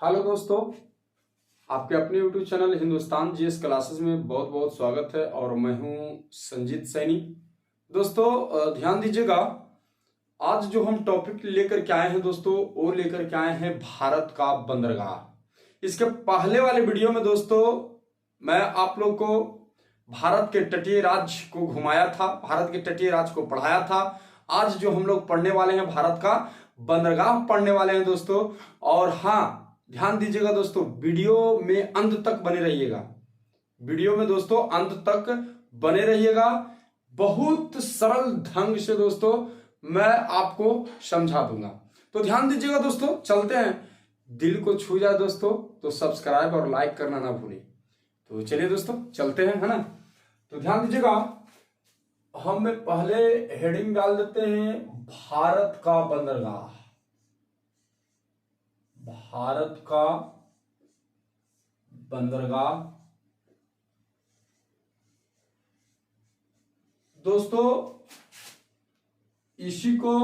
Hello दोस्तों, आपके अपने YouTube channel Hindustan GS classes में बहुत बहुत स्वागत है और मैं हूं संजीत सैनी। दोस्तों ध्यान दीजिएगा, आज जो हम टॉपिक लेकर के आए हैं दोस्तों वो लेकर के आए हैं भारत का बंदरगाह। इसके पहले वाले वीडियो में दोस्तों मैं आप लोग को भारत के तटीय राज्य को घुमाया था, भारत के तटीय राज्य को पढ़ाया था। आज जो हम लोग पढ़ने वाले हैं भारत का बंदरगाह पढ़ने वाले हैं दोस्तों। और हाँ, ध्यान दीजिएगा दोस्तों, वीडियो में अंत तक बने रहिएगा। वीडियो में दोस्तों अंत तक बने रहिएगा। बहुत सरल ढंग से दोस्तों मैं आपको समझा दूंगा, तो ध्यान दीजिएगा दोस्तों। चलते हैं, दिल को छू जाए दोस्तों तो सब्सक्राइब और लाइक करना ना भूलें। तो चलिए दोस्तों चलते हैं, है ना। तो ध्यान दीजिएगा, हम पहले हेडिंग डाल देते हैं भारत का बंदरगाह। भारत का बंदरगाह दोस्तों, इसी को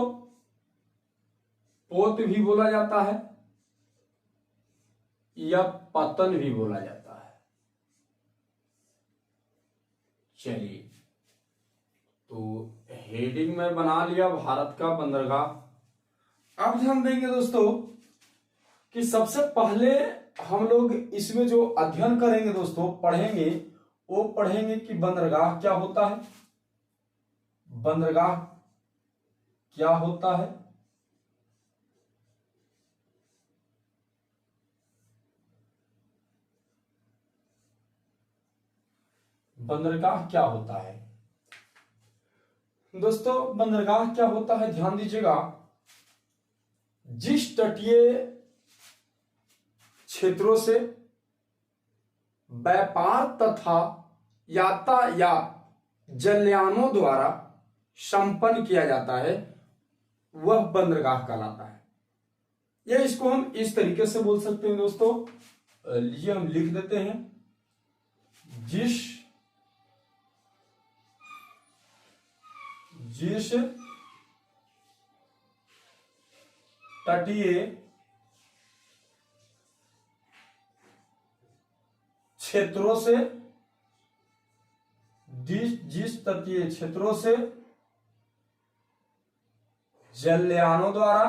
पोत भी बोला जाता है या पतन भी बोला जाता है। चलिए, तो हेडिंग में बना लिया भारत का बंदरगाह। अब ध्यान देंगे दोस्तों कि सबसे पहले हम लोग इसमें जो अध्ययन करेंगे दोस्तों, पढ़ेंगे, वो पढ़ेंगे कि बंदरगाह क्या होता है। बंदरगाह क्या होता है, बंदरगाह क्या होता है दोस्तों। बंदरगाह क्या होता है, ध्यान दीजिएगा, जिस तटीय क्षेत्रों से व्यापार तथा यातायात जलयानों द्वारा संपन्न किया जाता है वह बंदरगाह कहलाता है। या इसको हम इस तरीके से बोल सकते हैं दोस्तों, लीजिए हम लिख देते हैं, जिस तटीय क्षेत्रों से, जिस तटीय क्षेत्रों से जलयानों द्वारा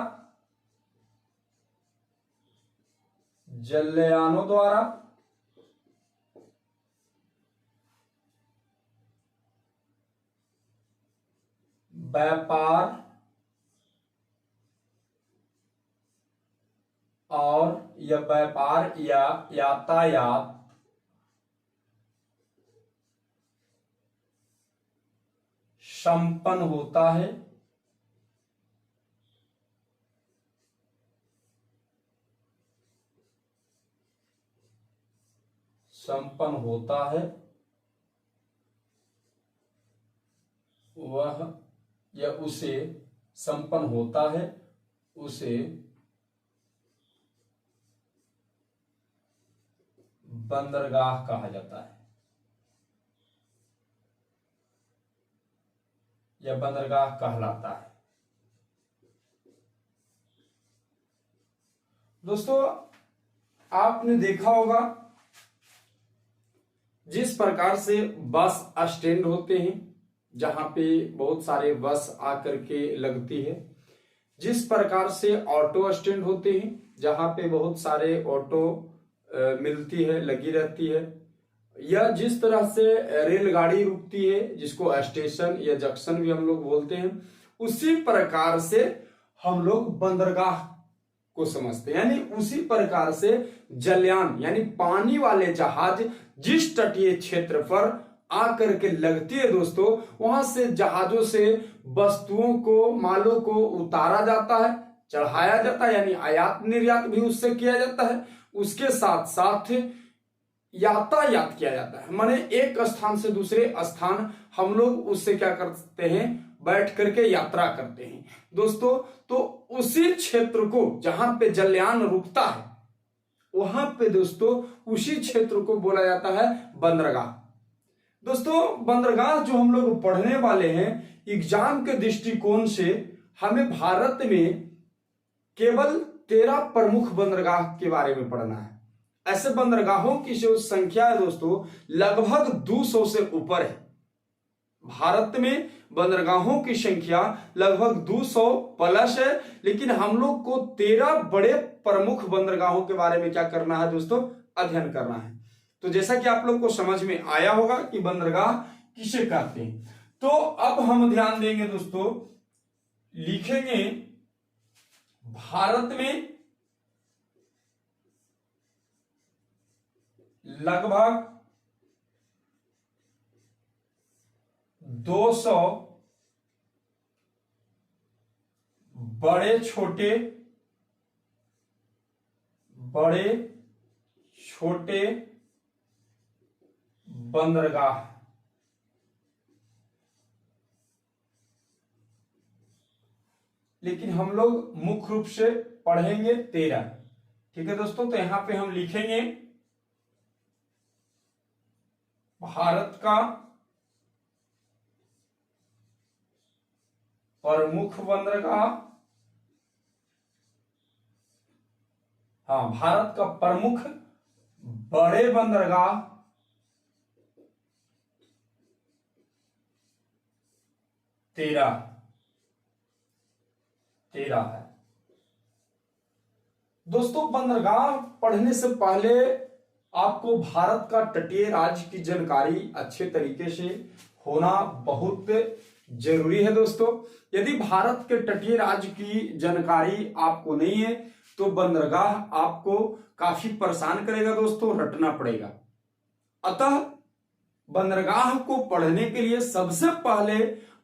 व्यापार या यातायात संपन्न होता है, वह या उसे संपन्न होता है, उसे बंदरगाह कहा जाता है या बंदरगाह कहलाता है। दोस्तों आपने देखा होगा, जिस प्रकार से बस स्टैंड होते हैं जहां पे बहुत सारे बस आकर के लगती है, जिस प्रकार से ऑटो स्टैंड होते हैं जहां पे बहुत सारे ऑटो मिलती है, लगी रहती है, या जिस तरह से रेलगाड़ी रुकती है जिसको स्टेशन या जंक्शन भी हम लोग बोलते हैं, उसी प्रकार से हम लोग बंदरगाह को समझते हैं। यानी उसी प्रकार से जलयान यानी पानी वाले जहाज जिस तटीय क्षेत्र पर आकर के लगती है दोस्तों, वहां से जहाजों से वस्तुओं को, मालों को उतारा जाता है, चढ़ाया जाता है, यानी आयात निर्यात भी उससे किया जाता है। उसके साथ साथ यातायात किया जाता है, माने एक स्थान से दूसरे स्थान हम लोग उससे क्या करते हैं, बैठ करके यात्रा करते हैं दोस्तों। तो उसी क्षेत्र को जहां पे जलयान रुकता है, वहां पे दोस्तों उसी क्षेत्र को बोला जाता है बंदरगाह। दोस्तों बंदरगाह जो हम लोग पढ़ने वाले हैं, एग्जाम के दृष्टिकोण से हमें भारत में केवल 13 प्रमुख बंदरगाह के बारे में पढ़ना है। ऐसे बंदरगाहों की जो संख्या है दोस्तों लगभग 200 से ऊपर है। भारत में बंदरगाहों की संख्या लगभग 200 प्लस है, लेकिन हम लोग को 13 बड़े प्रमुख बंदरगाहों के बारे में क्या करना है दोस्तों, अध्ययन करना है। तो जैसा कि आप लोग को समझ में आया होगा कि बंदरगाह किसे कहते हैं, तो अब हम ध्यान देंगे दोस्तों, लिखेंगे भारत में लगभग 200 बड़े छोटे बंदरगाह, लेकिन हम लोग मुख्य रूप से पढ़ेंगे 13। ठीक है दोस्तों, तो यहां पे हम लिखेंगे भारत का प्रमुख बंदरगाह, हाँ भारत का प्रमुख बड़े बंदरगाह 13 है। दोस्तों बंदरगाह पढ़ने से पहले आपको भारत का तटीय राज्य की जानकारी अच्छे तरीके से होना बहुत जरूरी है दोस्तों। यदि भारत के तटीय राज्य की जानकारी आपको नहीं है तो बंदरगाह आपको काफी परेशान करेगा दोस्तों, रटना पड़ेगा। अतः बंदरगाह को पढ़ने के लिए सबसे पहले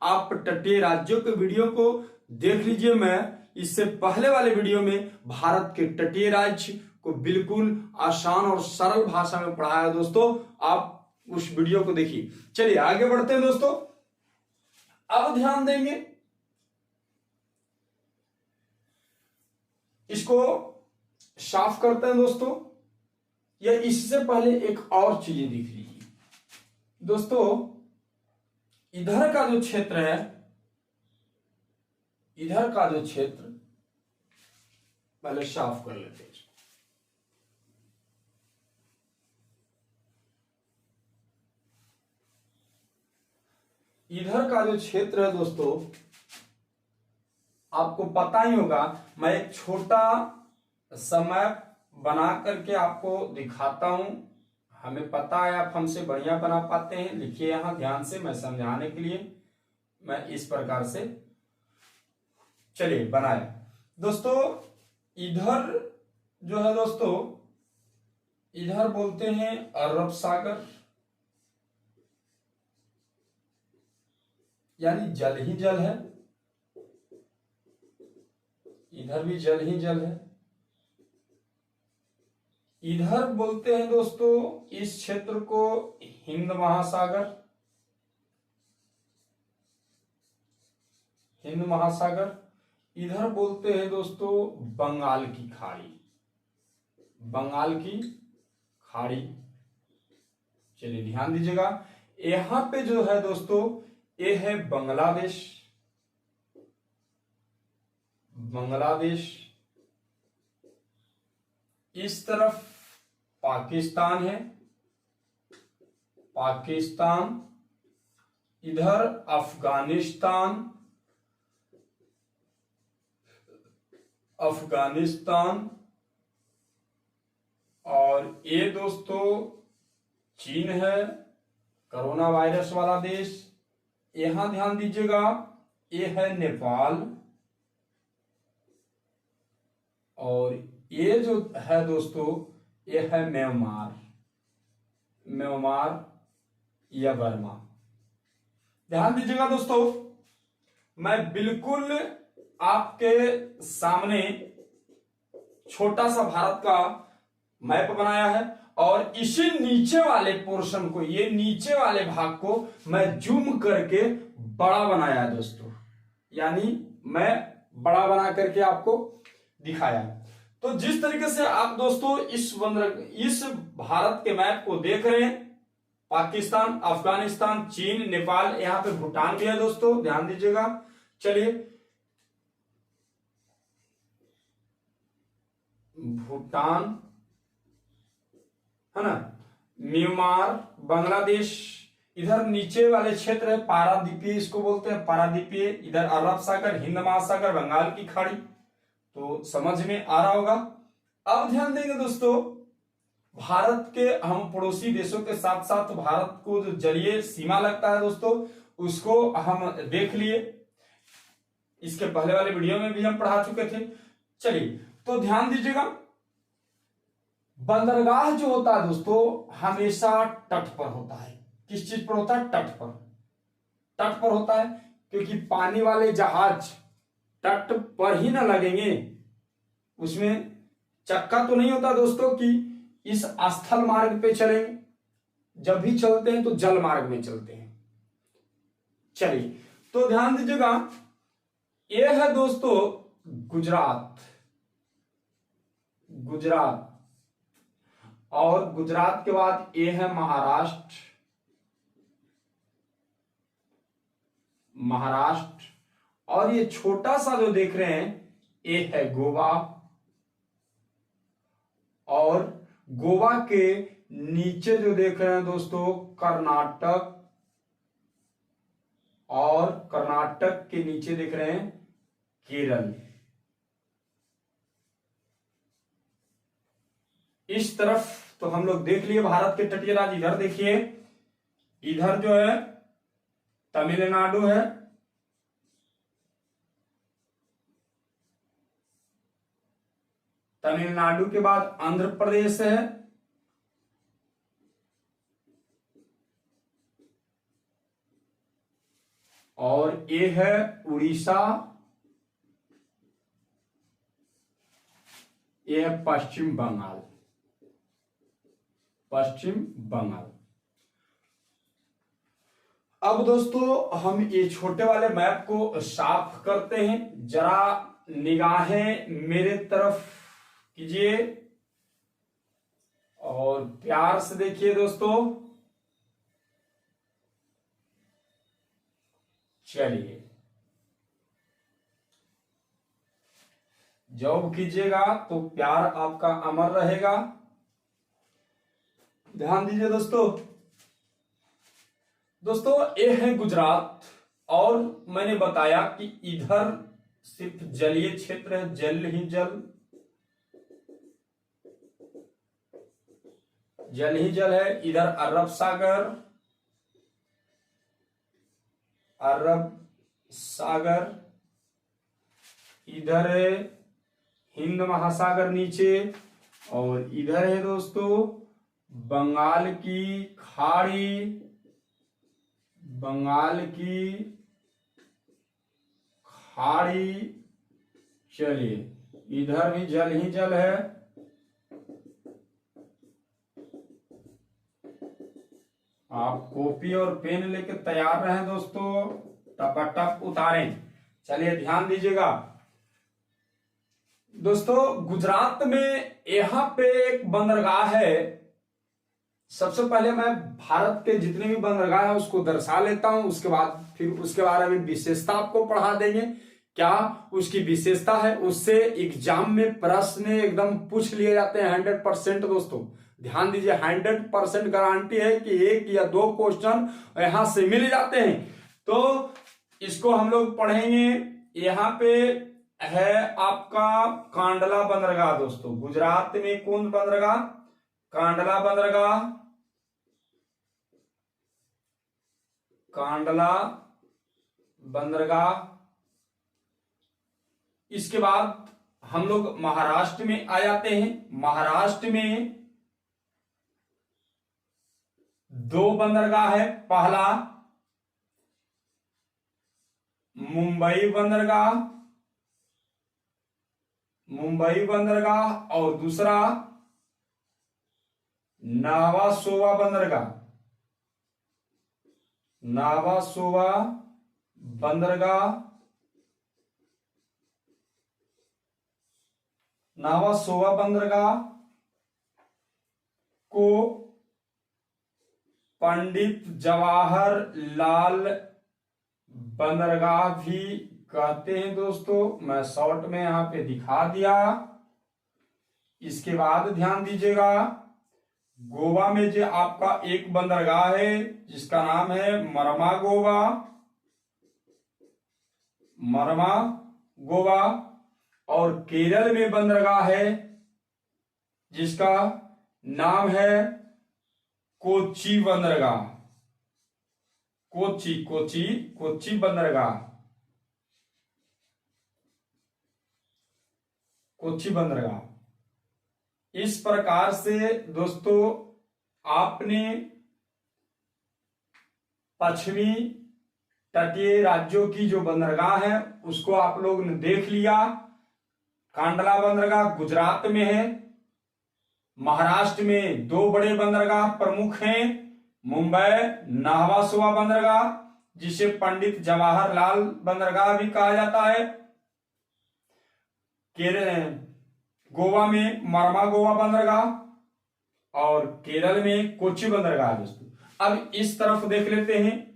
आप तटीय राज्यों के वीडियो को देख लीजिए। मैं इससे पहले वाले वीडियो में भारत के तटीय राज्य को बिल्कुल आसान और सरल भाषा में पढ़ाया दोस्तों, आप उस वीडियो को देखिए। चलिए आगे बढ़ते हैं दोस्तों। अब ध्यान देंगे, इसको साफ करते हैं दोस्तों, या इससे पहले एक और चीजें दिख लीजिए दोस्तों। इधर का जो क्षेत्र है, इधर का जो क्षेत्र पहले साफ कर लेते हैं। इधर का जो क्षेत्र है दोस्तों, आपको पता ही होगा, मैं एक छोटा समय बना करके आपको दिखाता हूं। हमें पता है आप हमसे बढ़िया बना पाते हैं। लिखिए यहां ध्यान से, मैं समझाने के लिए मैं इस प्रकार से, चलिए बनाए दोस्तों। इधर जो है दोस्तों, इधर बोलते हैं अरब सागर, यानी जल ही जल है। इधर भी जल ही जल है। इधर बोलते हैं दोस्तों इस क्षेत्र को हिंद महासागर, हिंद महासागर। इधर बोलते हैं दोस्तों बंगाल की खाड़ी, बंगाल की खाड़ी। चलिए ध्यान दीजिएगा, यहां पे जो है दोस्तों ये है बांग्लादेश, बांग्लादेश। इस तरफ पाकिस्तान है, पाकिस्तान। इधर अफगानिस्तान, अफगानिस्तान। और ये दोस्तों चीन है, कोरोना वायरस वाला देश। यहां ध्यान दीजिएगा, ये है नेपाल। और ये जो है दोस्तों ये है म्यांमार, म्यांमार या बर्मा। ध्यान दीजिएगा दोस्तों, मैं बिल्कुल आपके सामने छोटा सा भारत का मैप बनाया है और इसी नीचे वाले पोर्शन को, ये नीचे वाले भाग को मैं जूम करके बड़ा बनाया है दोस्तों, यानी मैं बड़ा बना करके आपको दिखाया। तो जिस तरीके से आप दोस्तों इस भारत के मैप को देख रहे हैं, पाकिस्तान, अफगानिस्तान, चीन, नेपाल, यहां पे भूटान भी है दोस्तों, ध्यान दीजिएगा। चलिए भूटान, है ना, म्यांमार, बांग्लादेश, इधर नीचे वाले क्षेत्र है पारादीपीय, इसको बोलते हैं पारादीपीय, इधर अरब सागर, हिंद महासागर, बंगाल की खाड़ी। तो समझ में आ रहा होगा। अब ध्यान देंगे दोस्तों, भारत के हम पड़ोसी देशों के साथ साथ भारत को जो जलीय सीमा लगता है दोस्तों, उसको हम देख लिए, इसके पहले वाले वीडियो में भी हम पढ़ा चुके थे। चलिए तो ध्यान दीजिएगा, बंदरगाह जो होता है दोस्तों हमेशा तट पर होता है। किस चीज पर होता है? तट पर। तट पर होता है क्योंकि पानी वाले जहाज तट पर ही ना लगेंगे, उसमें चक्का तो नहीं होता दोस्तों कि इस स्थल मार्ग पे चलेंगे। जब भी चलते हैं तो जल मार्ग में चलते हैं। चलिए तो ध्यान दीजिएगा, यह है दोस्तों गुजरात, गुजरात, और गुजरात के बाद ये है महाराष्ट्र, महाराष्ट्र, और ये छोटा सा जो देख रहे हैं ये है गोवा, और गोवा के नीचे जो देख रहे हैं दोस्तों कर्नाटक, और कर्नाटक के नीचे देख रहे हैं केरल। इस तरफ तो हम लोग देख लिए भारत के तटीय राज्य। इधर देखिए, इधर जो है तमिलनाडु है, तमिलनाडु के बाद आंध्र प्रदेश है, और ये है उड़ीसा, ये है पश्चिम बंगाल, पश्चिम बंगाल। अब दोस्तों हम ये छोटे वाले मैप को साफ करते हैं, जरा निगाहें मेरे तरफ कीजिए और प्यार से देखिए दोस्तों। चलिए जॉब कीजिएगा तो प्यार आपका अमर रहेगा। ध्यान दीजिए दोस्तों, दोस्तों ये है गुजरात, और मैंने बताया कि इधर सिर्फ जलीय क्षेत्र है, जल ही जल, जल ही जल है। इधर अरब सागर, अरब सागर, इधर है हिंद महासागर नीचे, और इधर है दोस्तों बंगाल की खाड़ी, बंगाल की खाड़ी। चलिए इधर भी जल ही जल है। आप कॉपी और पेन लेके तैयार रहें दोस्तों, टपाटप उतारें। चलिए ध्यान दीजिएगा दोस्तों, गुजरात में यहां पे एक बंदरगाह है। सबसे पहले मैं भारत के जितने भी बंदरगाह है उसको दर्शा लेता हूं, उसके बाद फिर उसके बारे में विशेषता आपको पढ़ा देंगे, क्या उसकी विशेषता है। उससे एग्जाम में प्रश्न एकदम पूछ लिए जाते हैं 100% दोस्तों। ध्यान दीजिए, 100% गारंटी है कि एक या दो क्वेश्चन यहां से मिल जाते हैं। तो इसको हम लोग पढ़ेंगे। यहां पे है आपका कांडला बंदरगाह दोस्तों। गुजरात में कौन बंदरगाह? कांडला बंदरगाह, कांडला बंदरगाह। इसके बाद हम लोग महाराष्ट्र में आ जाते हैं। महाराष्ट्र में दो बंदरगाह है। पहला मुंबई बंदरगाह, मुंबई बंदरगाह, और दूसरा नावासोवा बंदरगाह, नावासोवा बंदरगाह, नावासोवा बंदरगाह को पंडित जवाहरलाल बंदरगाह भी कहते हैं दोस्तों। मैं शॉर्ट में यहां पे दिखा दिया। इसके बाद ध्यान दीजिएगा, गोवा में जो आपका एक बंदरगाह है जिसका नाम है मरमागोवा, मरमागोवा। और केरल में बंदरगाह है जिसका नाम है कोच्चि बंदरगाह, कोच्चि बंदरगाह, कोच्चि बंदरगाह। इस प्रकार से दोस्तों आपने पश्चिमी तटीय राज्यों की जो बंदरगाह है उसको आप लोग ने देख लिया। कांडला बंदरगाह गुजरात में है। महाराष्ट्र में दो बड़े बंदरगाह प्रमुख हैं, मुंबई नाहवा बंदरगाह जिसे पंडित जवाहरलाल बंदरगाह भी कहा जाता है, गोवा में मरमागोवा बंदरगाह और केरल में कोच्चि बंदरगाह। दोस्तों अब इस तरफ देख लेते हैं,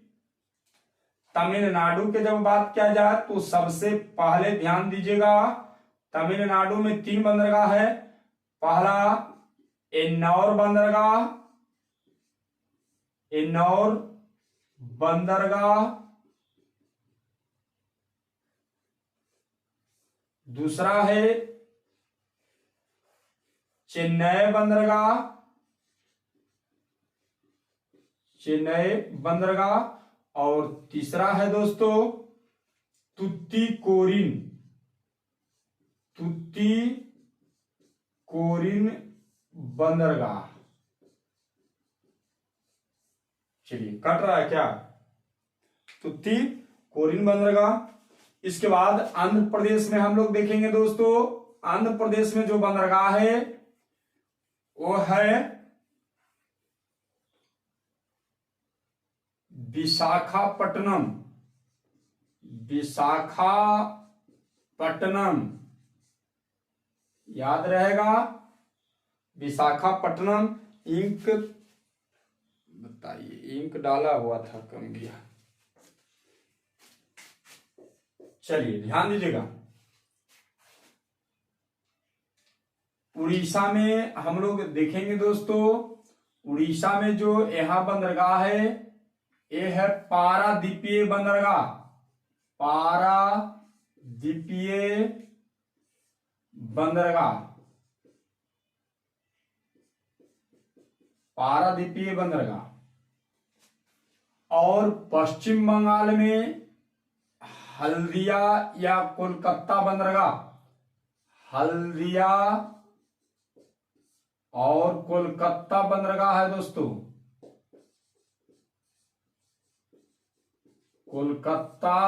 तमिलनाडु के जब बात किया जाए तो सबसे पहले ध्यान दीजिएगा, तमिलनाडु में 3 बंदरगाह है। पहला एन्नौर बंदरगाह, दूसरा है चेन्नई बंदरगाह और तीसरा है दोस्तों तुतीकोरिन बंदरगाह। चलिए कट रहा है क्या? तुतीकोरिन बंदरगाह। इसके बाद आंध्र प्रदेश में हम लोग देखेंगे दोस्तों, आंध्र प्रदेश में जो बंदरगाह है वो है विशाखापट्टनम, याद रहेगा विशाखापट्टनम। इंक बताइए, इंक डाला हुआ था, कम गया। चलिए ध्यान दीजिएगा, उड़ीसा में हम लोग देखेंगे दोस्तों, उड़ीसा में जो यहां बंदरगाह है ये है पारादीपीय बंदरगाह, पारादीपीय बंदरगाह। और पश्चिम बंगाल में हल्दिया या कोलकाता बंदरगाह, हल्दिया और कोलकाता बंदरगाह है दोस्तों, कोलकाता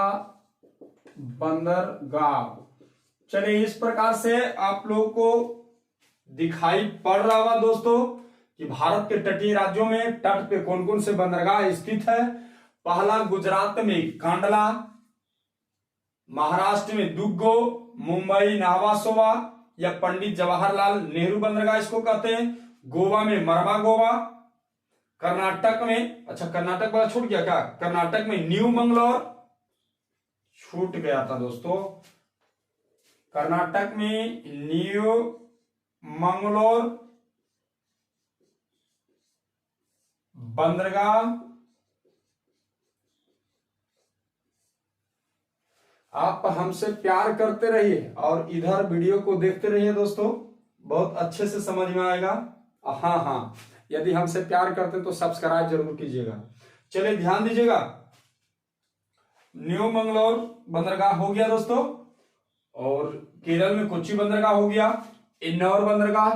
बंदरगाह। चलिए इस प्रकार से आप लोगों को दिखाई पड़ रहा होगा दोस्तों कि भारत के तटीय राज्यों में तट पे कौन कौन से बंदरगाह स्थित है। पहला गुजरात में कांडला, महाराष्ट्र में दुग्गो, मुंबई नावासोवा या पंडित जवाहरलाल नेहरू बंदरगाह इसको कहते हैं, गोवा में मरमागोवा, कर्नाटक में, अच्छा कर्नाटक वाला छूट गया क्या, कर्नाटक में न्यू मंगलोर, छूट गया था दोस्तों, कर्नाटक में न्यू मंगलोर बंदरगाह। आप हमसे प्यार करते रहिए और इधर वीडियो को देखते रहिए दोस्तों, बहुत अच्छे से समझ में आएगा। हाँ, यदि हमसे प्यार करते तो सब्सक्राइब जरूर कीजिएगा। चलिए ध्यान दीजिएगा, न्यू मंगलोर बंदरगाह हो गया दोस्तों, और केरल में कोच्चि बंदरगाह हो गया, इन्नौर बंदरगाह,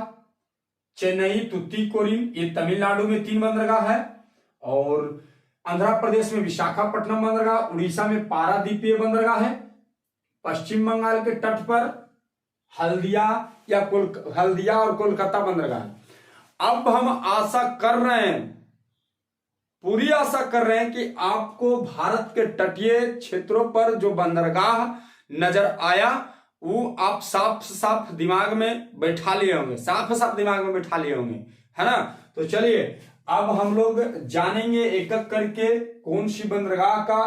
चेन्नई तुतीकोरिन, ये तमिलनाडु में 3 बंदरगाह है, और आंध्र प्रदेश में विशाखापट्टनम बंदरगाह, उड़ीसा में पारादीपीय बंदरगाह है, पश्चिम बंगाल के तट पर हल्दिया और कोलकाता बंदरगाह है। अब हम आशा कर रहे हैं, पूरी आशा कर रहे हैं कि आपको भारत के तटीय क्षेत्रों पर जो बंदरगाह नजर आया वो आप साफ दिमाग में बैठा लिए होंगे, साफ दिमाग में बैठा लिए होंगे, है ना। तो चलिए अब हम लोग जानेंगे एक एक करके कौन सी बंदरगाह का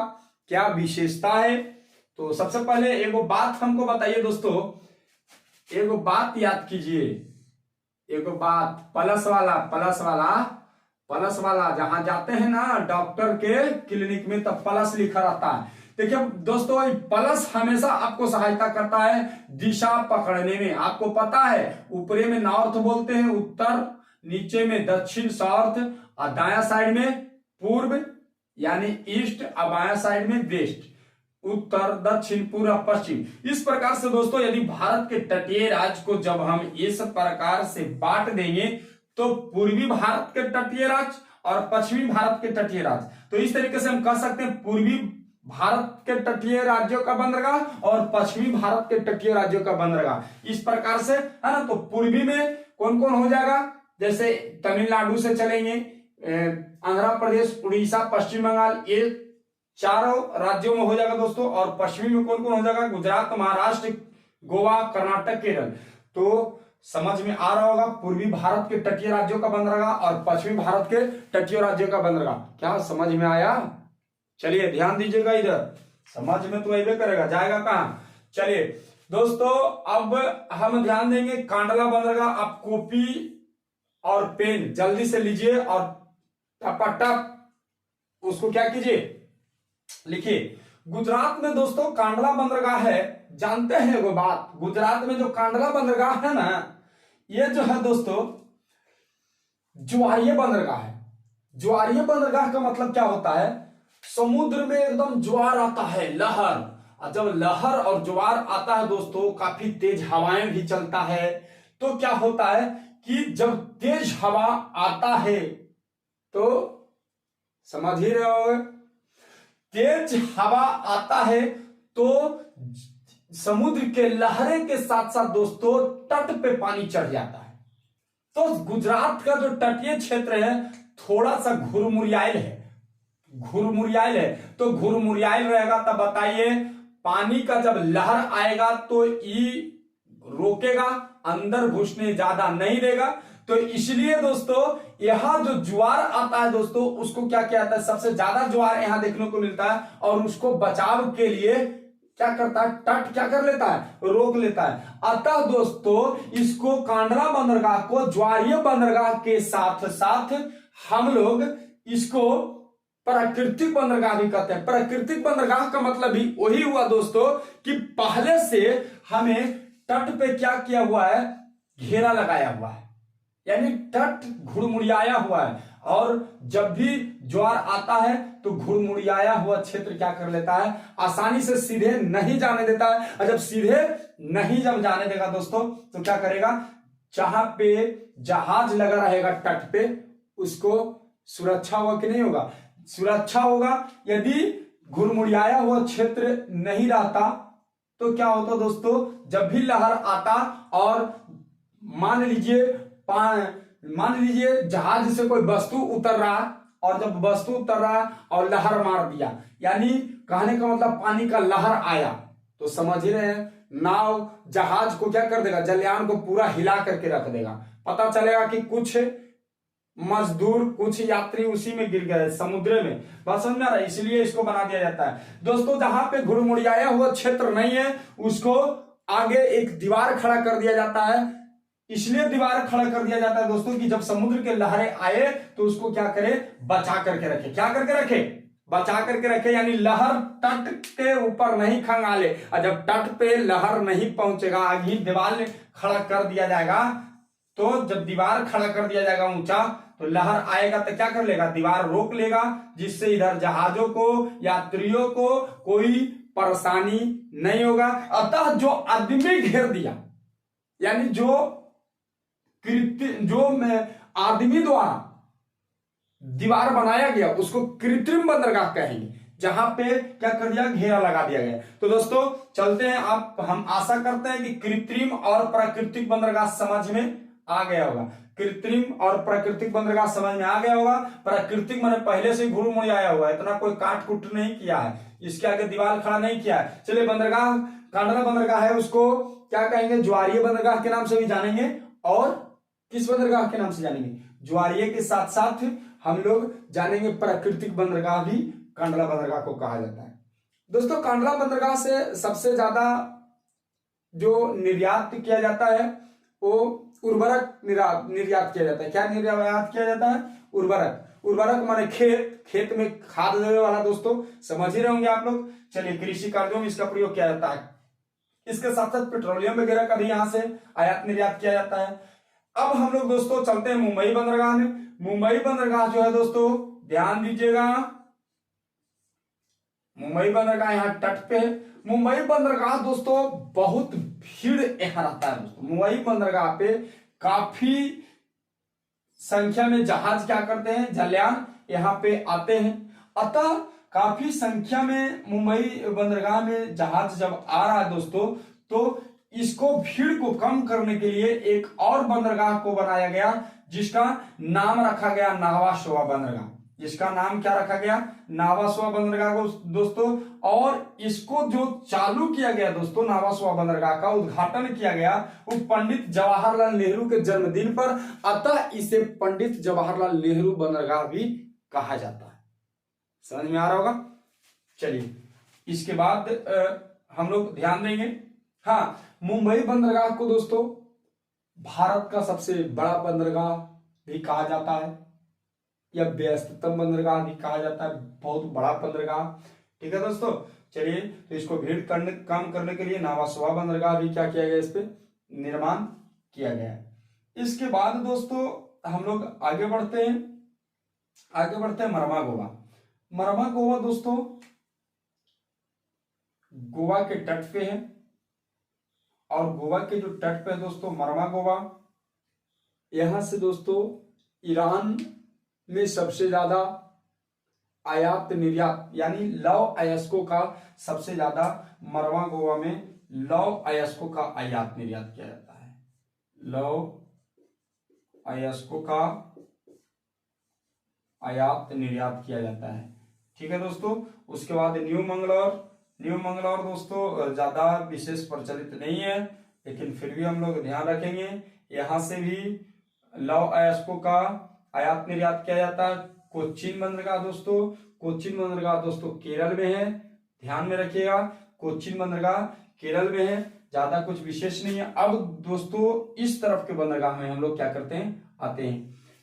क्या विशेषता है। तो सबसे पहले एगो बात हमको बताइए दोस्तों, एगो बात याद कीजिए, एक बात, प्लस वाला जहां जाते हैं ना डॉक्टर के क्लिनिक में, तब प्लस लिखा रहता है। देखिए दोस्तों, प्लस हमेशा आपको सहायता करता है दिशा पकड़ने में। आपको पता है ऊपरी में नॉर्थ बोलते हैं उत्तर, नीचे में दक्षिण साउथ, और दाया साइड में पूर्व यानी ईस्ट, और बाया साइड में वेस्ट, उत्तर दक्षिण पूर्व पश्चिम। इस प्रकार से दोस्तों यदि भारत के तटीय राज्य को जब हम इस प्रकार से बांट देंगे तो पूर्वी भारत के तटीय राज्य और पश्चिमी भारत के तटीय राज्य, तो इस तरीके से हम कह सकते हैं पूर्वी भारत के तटीय राज्यों का बंदरगाह और पश्चिमी भारत के तटीय राज्यों का बंदरगाह। इस प्रकार से है ना। तो पूर्वी में कौन कौन हो जाएगा, जैसे तमिलनाडु से चलेंगे, आंध्र प्रदेश, उड़ीसा, पश्चिम बंगाल, ये चारों राज्यों में हो जाएगा दोस्तों। और पश्चिमी में कौन कौन हो जाएगा, गुजरात, महाराष्ट्र, गोवा, कर्नाटक, केरल। तो समझ में आ रहा होगा, पूर्वी भारत के तटीय राज्यों का बंदरगाह और पश्चिमी भारत के तटीय राज्यों का बंदरगाह। क्या समझ में आया? चलिए ध्यान दीजिएगा इधर, समझ में तो अबे करेगा, जाएगा कहां। चलिए दोस्तों, अब हम ध्यान देंगे कांडला बंदरगाह। आप कॉपी और पेन जल्दी से लीजिए और टपाटप उसको क्या कीजिए, लिखिए। गुजरात में दोस्तों कांडला बंदरगाह है, जानते हैं वो बात, गुजरात में जो कांडला बंदरगाह है ना, ये जो है दोस्तों ज्वारीय बंदरगाह है। ज्वारीय बंदरगाह का मतलब क्या होता है, समुद्र में एकदम ज्वार आता है, लहर, और जब लहर और ज्वार आता है दोस्तों, काफी तेज हवाएं भी चलता है। तो क्या होता है कि जब तेज हवा आता है तो समझ ही रहे हो, तेज हवा आता है तो समुद्र के लहरें के साथ साथ दोस्तों तट पे पानी चढ़ जाता है। तो गुजरात का जो तटीय क्षेत्र है थोड़ा सा घुरमुरियाइल है, तो घुरमुरियाइल रहेगा। तब बताइए पानी का जब लहर आएगा तो ये रोकेगा, अंदर घुसने ज्यादा नहीं देगा। तो इसलिए दोस्तों यहां जो ज्वार आता है दोस्तों, उसको क्या किया जाता है, सबसे ज्यादा ज्वार यहां देखने को मिलता है, और उसको बचाव के लिए क्या करता है, तट क्या कर लेता है, रोक लेता है। अतः दोस्तों इसको कांडला बंदरगाह को ज्वारीय बंदरगाह के साथ साथ हम लोग इसको प्राकृतिक बंदरगाह भी कहते हैं। प्राकृतिक बंदरगाह का मतलब भी वही हुआ दोस्तों कि पहले से हमें तट पे क्या किया हुआ है, घेरा लगाया हुआ है, यानी तट घुड़मुड़ियाया हुआ है, और जब भी ज्वार आता है तो घुड़मुड़ियाया हुआ क्षेत्र क्या कर लेता है, आसानी से सीधे नहीं जाने देता है। और जब सीधे नहीं जब जाने देगा दोस्तों तो क्या करेगा, जहां पे जहाज लगा रहेगा तट पे, उसको सुरक्षा होगा कि नहीं होगा, सुरक्षा होगा। यदि घुड़मुड़ियाया हुआ क्षेत्र नहीं रहता तो क्या होता दोस्तों, जब भी लहर आता और मान लीजिए जहाज से कोई वस्तु उतर रहा है, और जब वस्तु उतर रहा है और लहर मार दिया, यानी कहने का मतलब पानी का लहर आया, तो समझ ही रहे हैं नाव जहाज को क्या कर देगा, जलयान को पूरा हिला करके रख देगा। पता चलेगा कि कुछ मजदूर, कुछ यात्री उसी में गिर गए समुद्र में। बात समझ में आ रहा है, इसलिए इसको बना दिया जाता है दोस्तों। जहां पे घुड़मुड़ियाया हुआ क्षेत्र नहीं है उसको आगे एक दीवार खड़ा कर दिया जाता है। इसलिए दीवार खड़ा कर दिया जाता है दोस्तों कि जब समुद्र के लहरें आए तो उसको क्या करे, बचा करके रखे। क्या करके रखे, बचा करके रखे, यानी लहर तट के ऊपर नहीं खंगाले। और जब तट पे लहर नहीं पहुंचेगा, आगे दीवार खड़ा कर दिया जाएगा, तो जब दीवार खड़ा कर दिया जाएगा ऊंचा, तो लहर आएगा तो क्या कर लेगा, दीवार रोक लेगा, जिससे इधर जहाजों को, यात्रियों को कोई परेशानी नहीं होगा। अतः जो आदमी घेर दिया, यानी जो आदमी द्वारा दीवार बनाया गया, उसको कृत्रिम बंदरगाह कहेंगे, जहां पे क्या कर दिया, घेरा लगा दिया गया। तो दोस्तों चलते हैं, हम आशा करते हैं कि कृत्रिम और प्राकृतिक बंदरगाह समझ में आ गया होगा। कृत्रिम और प्राकृतिक बंदरगाह समझ में आ गया होगा। प्राकृतिक मैंने पहले से घुड़मुड़ियाया हुआ है, इतना कोई काट कुट नहीं किया है, इसके आगे दीवार खड़ा नहीं किया है। चलिए बंदरगाह, कांडला बंदरगाह है, उसको क्या कहेंगे, ज्वारीय बंदरगाह के नाम से भी जानेंगे। और किस बंदरगाह के नाम से जानेंगे, ज्वारीय के साथ साथ हम लोग जानेंगे प्राकृतिक बंदरगाह भी कांडला बंदरगाह को कहा जाता है। दोस्तों कांडला बंदरगाह से सबसे ज्यादा जो निर्यात किया जाता है वो उर्वरक निर्यात किया जाता है। क्या निर्यात किया जाता है? उर्वरक। उर्वरक माने खेत में खाद देने वाला दोस्तों, समझ ही रहे होंगे आप लोग। चलिए, कृषि कार्यों में इसका प्रयोग किया जाता है। इसके साथ साथ पेट्रोलियम वगैरह का भी यहां से आयात निर्यात किया जाता है। अब हम लोग दोस्तों चलते हैं मुंबई बंदरगाह में। मुंबई बंदरगाह जो है दोस्तों, ध्यान दीजिएगा, मुंबई बंदरगाह यहाँ तट पे है। मुंबई बंदरगाह दोस्तों बहुत भीड़ यहाँ रहता है दोस्तों। मुंबई बंदरगाह पे काफी संख्या में जहाज क्या करते हैं, जलयान यहाँ पे आते हैं। अतः काफी संख्या में मुंबई बंदरगाह में जहाज जब आ रहा है दोस्तों, तो इसको भीड़ को कम करने के लिए एक और बंदरगाह को बनाया गया, जिसका नाम रखा गया नावा शोवा बंदरगाह। जिसका नाम क्या रखा गया? नावा शोवा बंदरगाह को दोस्तों। और इसको जो चालू किया गया दोस्तों, नावा शोवा बंदरगाह का उद्घाटन किया गया वो पंडित जवाहरलाल नेहरू के जन्मदिन पर। अतः इसे पंडित जवाहरलाल नेहरू बंदरगाह भी कहा जाता है। समझ में आ रहा होगा। चलिए, इसके बाद हम लोग ध्यान देंगे, हाँ, मुंबई बंदरगाह को दोस्तों भारत का सबसे बड़ा बंदरगाह भी कहा जाता है, या व्यस्ततम बंदरगाह भी कहा जाता है, बहुत बड़ा बंदरगाह। ठीक है दोस्तों। चलिए, तो इसको भीड़ कम करने के लिए नावा शोवा बंदरगाह भी क्या किया गया, इस पे निर्माण किया गया है। इसके बाद दोस्तों हम लोग आगे बढ़ते हैं मरमा गोवा। मरमा गोवा दोस्तों गोवा के तट पे है, और गोवा के जो तट पे है दोस्तों मरमा गोवा, यहां से दोस्तों ईरान में सबसे ज्यादा आयात निर्यात, यानी लौह अयस्कों का सबसे ज्यादा मरमा गोवा में लौह अयस्कों का आयात निर्यात किया जाता है। लौह अयस्कों का आयात निर्यात किया जाता है। ठीक है दोस्तों। उसके बाद न्यू मंगलौर दोस्तों ज्यादा विशेष प्रचलित नहीं है, लेकिन फिर भी हम लोग ध्यान रखेंगे। यहां से भी लौह अयस्कों का आयात निर्यात किया जाता है। कोच्चिन बंदरगाह दोस्तों केरल में है, ध्यान में रखिएगा। कोच्चिन बंदरगाह केरल में है, ज्यादा कुछ विशेष नहीं है। अब दोस्तों इस तरफ के बंदरगाह में हम लोग क्या करते हैं, आते हैं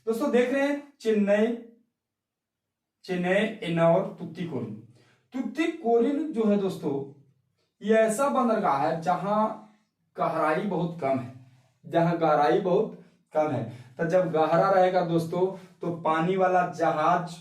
दोस्तों। देख रहे हैं चेन्नई, एन्नौर, तुतीकोरिन जो है दोस्तों, ये ऐसा बंदरगाह है जहां गहराई बहुत कम है। तो जब गहरा रहेगा दोस्तों, तो पानी वाला जहाज,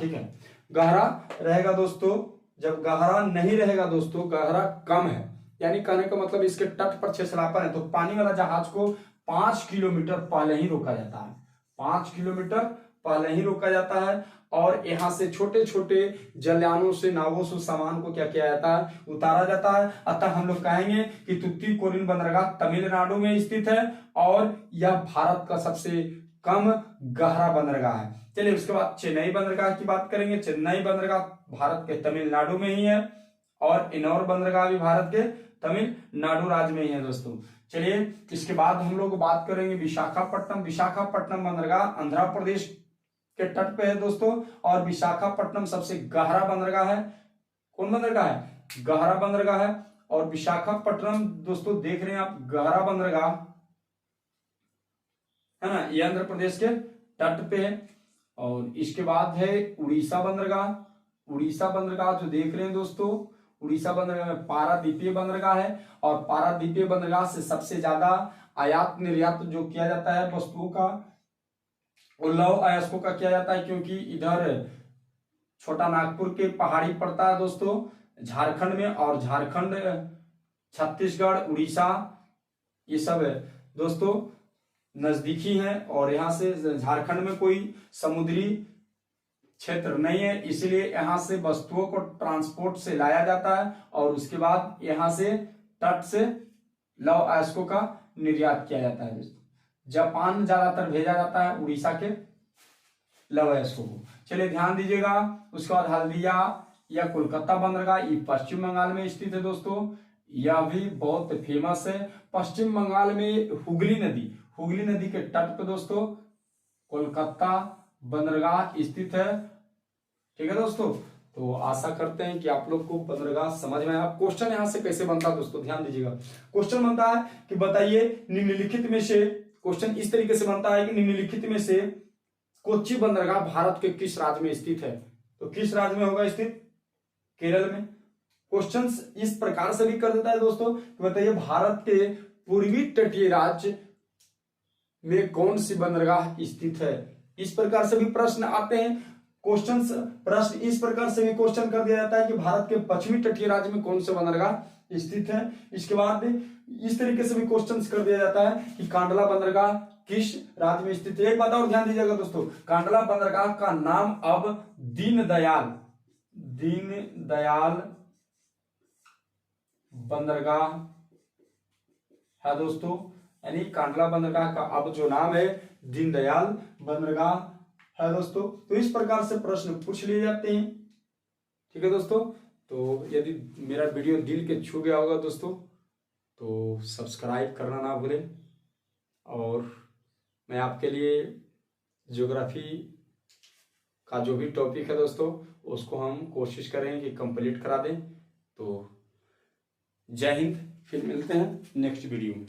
ठीक है, गहरा रहेगा दोस्तों। जब गहरा नहीं रहेगा दोस्तों, गहरा कम है, यानी कहने का मतलब इसके तट पर छेछलापन है, तो पानी वाला जहाज को 5 किलोमीटर पहले ही रोका जाता है। 5 किलोमीटर पहले ही रोका जाता है, और यहां से छोटे छोटे जलयानों से, नावों से सामान को क्या किया जाता है, उतारा जाता है। अतः हम लोग कहेंगे कि तुतीकोरिन बंदरगाह तमिलनाडु में स्थित है, और यह भारत का सबसे कम गहरा बंदरगाह है। चलिए, उसके बाद चेन्नई बंदरगाह की बात करेंगे। चेन्नई बंदरगाह भारत के तमिलनाडु में ही है, और एन्नौर बंदरगाह भी भारत के तमिलनाडु राज्य में ही है दोस्तों। चलिए, इसके बाद हम लोग बात करेंगे विशाखापट्टनम बंदरगाह आंध्र प्रदेश के तट पे है दोस्तों, और विशाखापट्टनम सबसे गहरा बंदरगाह है। कौन बंदरगाह है? गहरा बंदरगाह है। और विशाखापट्टनम दोस्तों देख रहे हैं आप, गहरा बंदरगाह है ना, ये आंध्र प्रदेश के तट पे है। और इसके बाद है उड़ीसा बंदरगाह जो देख रहे हैं दोस्तों, उड़ीसा बंदरगाह में पारादीपीय बंदरगाह है, और पारादीपीय बंदरगाह से सबसे ज्यादा आयात निर्यात जो किया जाता है वस्तुओं का, लौह अयस्कों का किया जाता है, क्योंकि इधर छोटा नागपुर के पहाड़ी पड़ता है दोस्तों झारखंड में, और झारखंड, छत्तीसगढ़, उड़ीसा, ये सब दोस्तों नजदीकी है, और यहाँ से झारखंड में कोई समुद्री क्षेत्र नहीं है, इसलिए यहाँ से वस्तुओं को ट्रांसपोर्ट से लाया जाता है, और उसके बाद यहाँ से तट से लौह अयस्कों का निर्यात किया जाता है दोस्तों। जापान ज्यादातर भेजा जाता है उड़ीसा के लौह अयस्कों को। चलिए, ध्यान दीजिएगा। उसके बाद हल्दिया या कोलकाता बंदरगाह, ये पश्चिम बंगाल में स्थित है दोस्तों। यह भी बहुत फेमस है। पश्चिम बंगाल में हुगली नदी के तट पे दोस्तों कोलकाता बंदरगाह स्थित है। ठीक है दोस्तों। तो आशा करते हैं कि आप लोग को बंदरगाह समझ में आया। क्वेश्चन यहाँ से कैसे बनता है दोस्तों, ध्यान दीजिएगा। क्वेश्चन बनता है कि बताइए निम्नलिखित में से, क्वेश्चन इस तरीके से बनता है कि निम्नलिखित में से कोच्चि बंदरगाह भारत के किस राज्य में स्थित है। तो किस राज्य में होगा स्थित? केरल में। क्वेश्चन इस प्रकार से भी कर देता है दोस्तों कि बताइए भारत के पूर्वी तटीय राज्य में कौन सी बंदरगाह स्थित है। इस प्रकार से भी प्रश्न आते हैं। प्रश्न इस प्रकार से भी क्वेश्चन कर दिया जाता है कि भारत के पश्चिमी तटीय राज्य में कौन सा बंदरगाह स्थित है। इसके बाद इस तरीके से भी क्वेश्चन कर दिया जाता है कि कांडला बंदरगाह किस राज्य में स्थित है। एक बात और ध्यान दीजिएगा दोस्तों, कांडला बंदरगाह का नाम अब दीनदयाल बंदरगाह है दोस्तों। यानी कांडला बंदरगाह का अब जो नाम है दीनदयाल बंदरगाह है दोस्तों। तो इस प्रकार से प्रश्न पूछ लिए जाते हैं। ठीक है दोस्तों, तो यदि मेरा वीडियो दिल के छू गया होगा दोस्तों तो सब्सक्राइब करना ना भूलें। और मैं आपके लिए ज्योग्राफी का जो भी टॉपिक है दोस्तों उसको हम कोशिश करेंगे कि कंप्लीट करा दें। तो जय हिंद, फिर मिलते हैं नेक्स्ट वीडियो में।